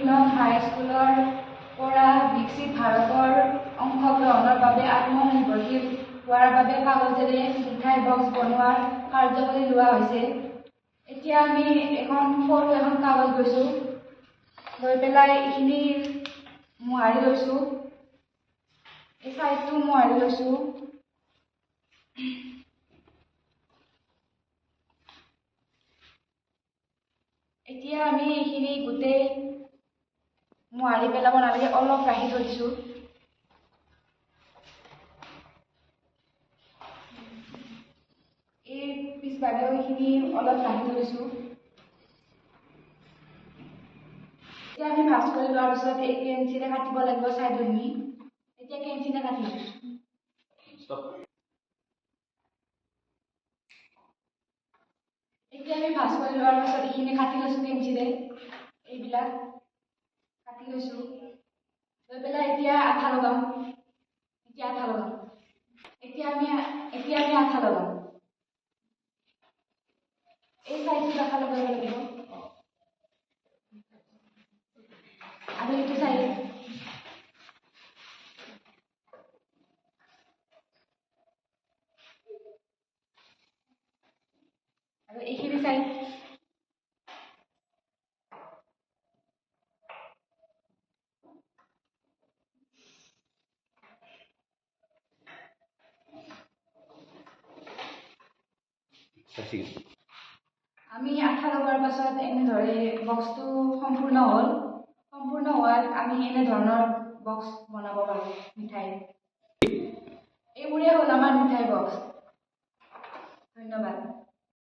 নং হাইস্কুলৰ পৰা বিকশিত ভাৰতৰ অংশগ্ৰহণৰ বাবে আত্মনিৰ্ভৰশীল হোৱাৰ বাবে কাগজেৰে মিঠাই বক্স বনোৱাৰ কাৰ্যকৰী লোৱা হৈছে। এতিয়া আমি সৰু এখন কাগজ লৈছোঁ, লৈ পেলাই এইখিনি মোহাৰি লৈছোঁ, এই চাইডটো মোহাৰি লৈছোঁ। এতিয়া আমি এইখিনি গোটেই মোহাৰি পেলাব নালাগে, অলপ ৰাখি থৈ দিছোঁ। এই পিছফালেও এইখিনি অলপ ৰাখি থৈ দিছোঁ। এতিয়া আমি ভাজ কৰি লোৱাৰ পিছত এই কেঞ্চিৰে কাটিব লাগিব চাইডখিনি। এতিয়া কেঞ্চিৰে কাটিম। এতিয়া আমি ভাজ কৰি লোৱাৰ পিছত এইখিনি কাটি লৈছোঁ কেঞ্চিৰে, এইবিলাক কাটি লৈছোঁ। লৈ পেলাই এতিয়া আঠা লগাম। এতিয়া আমি আঠা লগাম। এই চাইডটোত আঠা লগাব লাগিব আৰু এইটো চাইড। আৰু এইখিনি চাইড। আমি আঠা লগোৱাৰ পাছত এনেদৰে বক্সটো সম্পূৰ্ণ হ'ল। সম্পূৰ্ণ হোৱাত আমি এনেধৰণৰ বক্স বনাব পাৰোঁ মিঠাই। এইবোৰেই হ'ল আমাৰ মিঠাই বক্স। ধন্যবাদ।